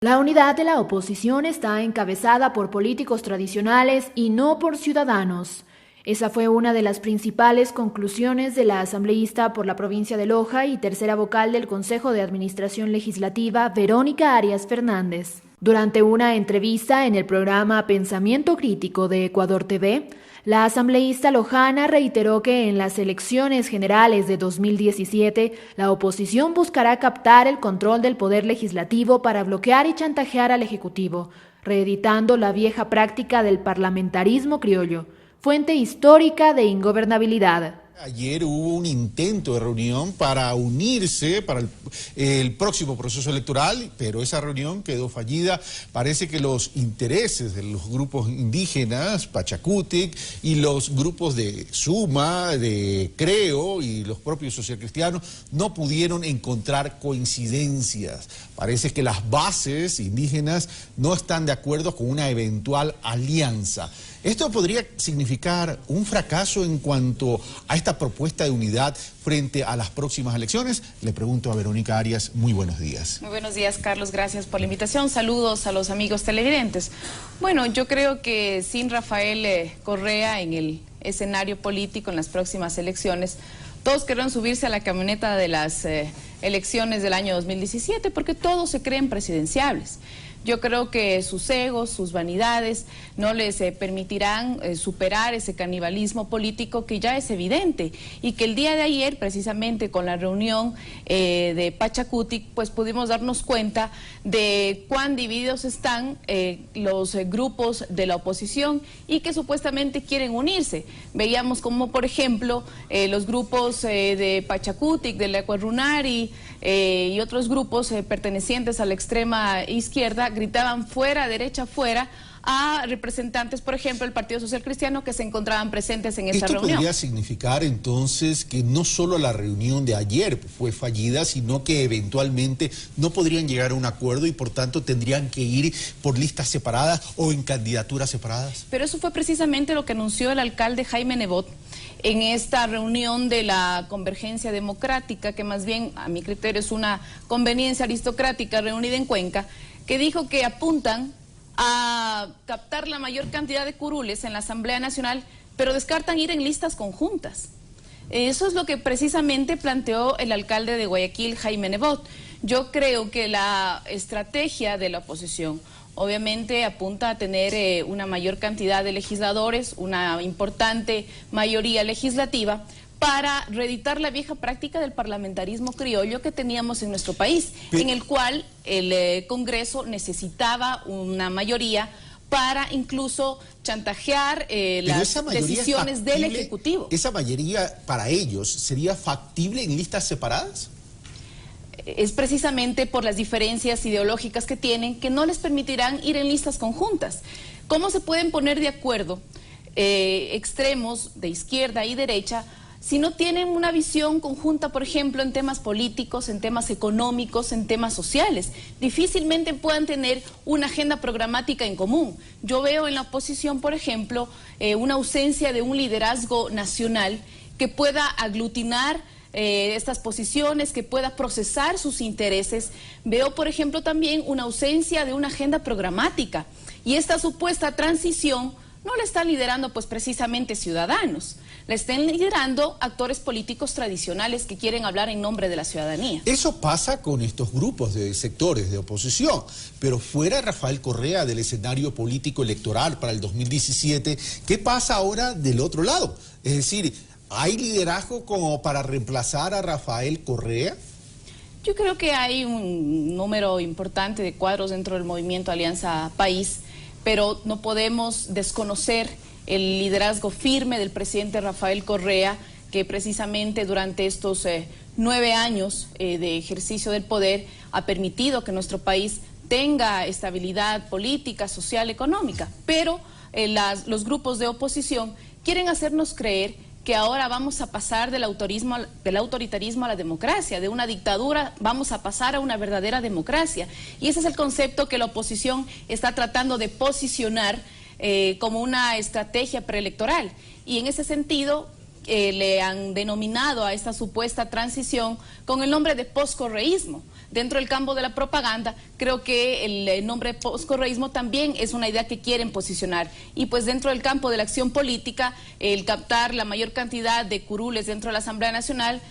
La unidad de la oposición está encabezada por políticos tradicionales y no por ciudadanos. Esa fue una de las principales conclusiones de la asambleísta por la provincia de Loja y tercera vocal del Consejo de Administración Legislativa, Verónica Arias Fernández. Durante una entrevista en el programa Pensamiento Crítico de Ecuador TV, la asambleísta lojana reiteró que en las elecciones generales de 2017, la oposición buscará captar el control del poder legislativo para bloquear y chantajear al Ejecutivo, reeditando la vieja práctica del parlamentarismo criollo, fuente histórica de ingobernabilidad. Ayer hubo un intento de reunión para unirse para el próximo proceso electoral, pero esa reunión quedó fallida. Parece que los intereses de los grupos indígenas, Pachakutik, y los grupos de Suma, de Creo y los propios socialcristianos no pudieron encontrar coincidencias. Parece que las bases indígenas no están de acuerdo con una eventual alianza. ¿Esto podría significar un fracaso en cuanto a esta propuesta de unidad frente a las próximas elecciones? Le pregunto a Verónica Arias. Muy buenos días. Muy buenos días, Carlos. Gracias por la invitación. Saludos a los amigos televidentes. Bueno, yo creo que sin Rafael Correa en el escenario político en las próximas elecciones, todos querrán subirse a la camioneta de las elecciones del año 2017 porque todos se creen presidenciables. Yo creo que sus egos, sus vanidades, no les permitirán superar ese canibalismo político que ya es evidente y que el día de ayer, precisamente con la reunión de Pachakutik, pues pudimos darnos cuenta de cuán divididos están los grupos de la oposición y que supuestamente quieren unirse. Veíamos como, por ejemplo, los grupos de Pachakutik, de Lecuarunari y otros grupos pertenecientes a la extrema izquierda gritaban fuera, derecha, fuera, a representantes, por ejemplo, del Partido Social Cristiano que se encontraban presentes en esa reunión. ¿Esto podría significar entonces que no solo la reunión de ayer fue fallida, sino que eventualmente no podrían llegar a un acuerdo y por tanto tendrían que ir por listas separadas o en candidaturas separadas? Pero eso fue precisamente lo que anunció el alcalde Jaime Nebot en esta reunión de la Convergencia Democrática, que más bien a mi criterio es una conveniencia aristocrática reunida en Cuenca, que dijo que apuntan a captar la mayor cantidad de curules en la Asamblea Nacional, pero descartan ir en listas conjuntas. Eso es lo que precisamente planteó el alcalde de Guayaquil, Jaime Nebot. Yo creo que la estrategia de la oposición obviamente apunta a tener una mayor cantidad de legisladores, una importante mayoría legislativa, para reeditar la vieja práctica del parlamentarismo criollo que teníamos en nuestro país, en el cual el Congreso necesitaba una mayoría para incluso chantajear las decisiones del Ejecutivo. ¿Esa mayoría para ellos sería factible en listas separadas? Es precisamente por las diferencias ideológicas que tienen que no les permitirán ir en listas conjuntas. ¿Cómo se pueden poner de acuerdo extremos de izquierda y derecha si no tienen una visión conjunta, por ejemplo, en temas políticos, en temas económicos, en temas sociales? Difícilmente puedan tener una agenda programática en común. Yo veo en la oposición, por ejemplo, una ausencia de un liderazgo nacional que pueda aglutinar estas posiciones, que pueda procesar sus intereses. Veo, por ejemplo, también una ausencia de una agenda programática. Y esta supuesta transición no la están liderando pues precisamente ciudadanos, la están liderando actores políticos tradicionales que quieren hablar en nombre de la ciudadanía. Eso pasa con estos grupos de sectores de oposición, pero fuera Rafael Correa del escenario político electoral para el 2017, ¿qué pasa ahora del otro lado? Es decir, ¿hay liderazgo como para reemplazar a Rafael Correa? Yo creo que hay un número importante de cuadros dentro del movimiento Alianza País, pero no podemos desconocer el liderazgo firme del presidente Rafael Correa, que precisamente durante estos 9 años de ejercicio del poder ha permitido que nuestro país tenga estabilidad política, social, económica. Pero los grupos de oposición quieren hacernos creer que ahora vamos a pasar del autoritarismo a la democracia, de una dictadura vamos a pasar a una verdadera democracia. Y ese es el concepto que la oposición está tratando de posicionar como una estrategia preelectoral. Y en ese sentido le han denominado a esta supuesta transición con el nombre de poscorreísmo. dentro del campo de la propaganda, creo que el nombre postcorreísmo también es una idea que quieren posicionar. Y pues dentro del campo de la acción política, el captar la mayor cantidad de curules dentro de la Asamblea Nacional,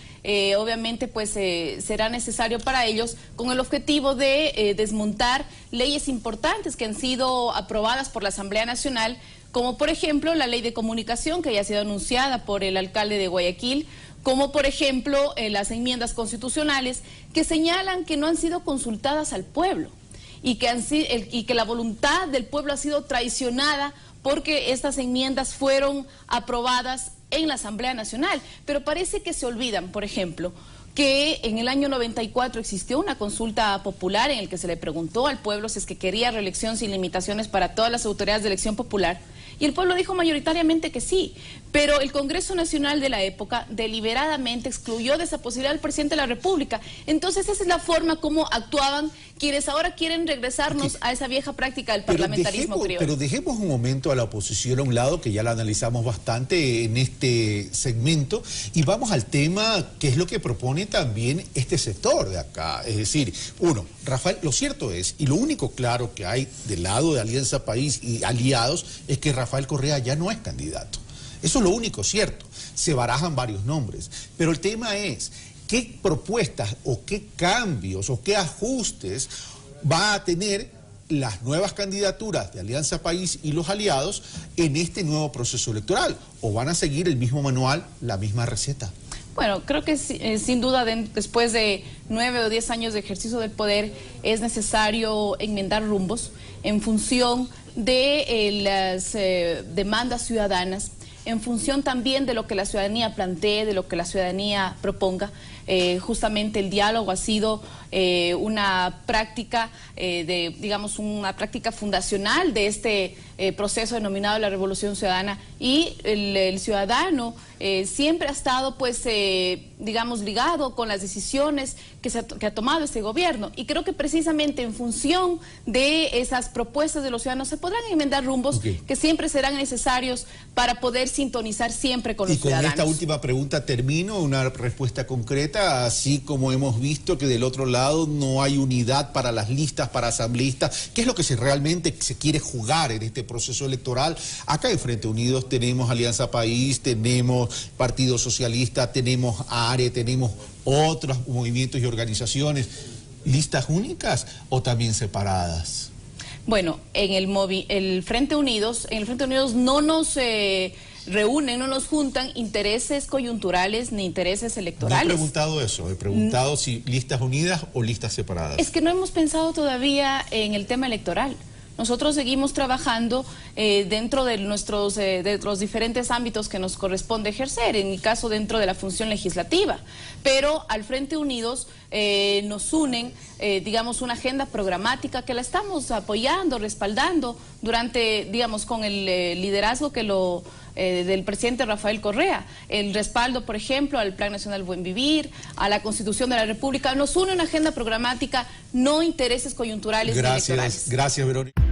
obviamente pues será necesario para ellos con el objetivo de desmontar leyes importantes que han sido aprobadas por la Asamblea Nacional, como por ejemplo la ley de comunicación que ya ha sido anunciada por el alcalde de Guayaquil, como por ejemplo las enmiendas constitucionales que señalan que no han sido consultadas al pueblo y que la voluntad del pueblo ha sido traicionada porque estas enmiendas fueron aprobadas en la Asamblea Nacional. Pero parece que se olvidan, por ejemplo, que en el año 94 existió una consulta popular en el que se le preguntó al pueblo si es que quería reelección sin limitaciones para todas las autoridades de elección popular, y el pueblo dijo mayoritariamente que sí, pero el Congreso Nacional de la época deliberadamente excluyó de esa posibilidad al presidente de la República. Entonces esa es la forma como actuaban quienes ahora quieren regresarnos a esa vieja práctica del parlamentarismo criollo. Pero dejemos un momento a la oposición a un lado, que ya la analizamos bastante en este segmento, y vamos al tema que es lo que propone también este sector de acá. Es decir, uno, Rafael, lo cierto es, y lo único claro que hay del lado de Alianza País y aliados, es que Rafael Correa ya no es candidato. Eso es lo único cierto. Se barajan varios nombres. Pero el tema es, ¿qué propuestas o qué cambios o qué ajustes va a tener las nuevas candidaturas de Alianza País y los aliados en este nuevo proceso electoral? ¿O van a seguir el mismo manual, la misma receta? Bueno, creo que sin duda después de 9 o 10 años de ejercicio del poder es necesario enmendar rumbos en función de las demandas ciudadanas, en función también de lo que la ciudadanía plantee, de lo que la ciudadanía proponga. Justamente el diálogo ha sido una práctica, digamos, una práctica fundacional de este proceso denominado la Revolución Ciudadana, y el ciudadano siempre ha estado, pues, digamos, ligado con las decisiones que ha tomado este gobierno, y creo que precisamente en función de esas propuestas de los ciudadanos se podrán enmendar rumbos que siempre serán necesarios para poder sintonizar siempre con los ciudadanos. Y con esta última pregunta termino, una respuesta concreta, así como hemos visto que del otro lado no hay unidad para las listas, para asambleístas. ¿Qué es lo que realmente se quiere jugar en este proceso electoral? Acá en Frente Unidos tenemos Alianza País, tenemos Partido Socialista, tenemos ARE, tenemos otros movimientos y organizaciones. ¿Listas únicas o también separadas? Bueno, en el Frente Unidos no nos reúnen, no nos juntan intereses coyunturales ni intereses electorales. No he preguntado eso, he preguntado si listas unidas o listas separadas. Es que no hemos pensado todavía en el tema electoral. Nosotros seguimos trabajando dentro de los diferentes ámbitos que nos corresponde ejercer, en mi caso dentro de la función legislativa, pero al Frente Unidos nos unen, digamos, una agenda programática que la estamos apoyando, respaldando durante, digamos, con el liderazgo del presidente Rafael Correa, el respaldo, por ejemplo, al Plan Nacional Buen Vivir, a la Constitución de la República. Nos une una agenda programática, no intereses coyunturales ni electorales. Gracias, Verónica.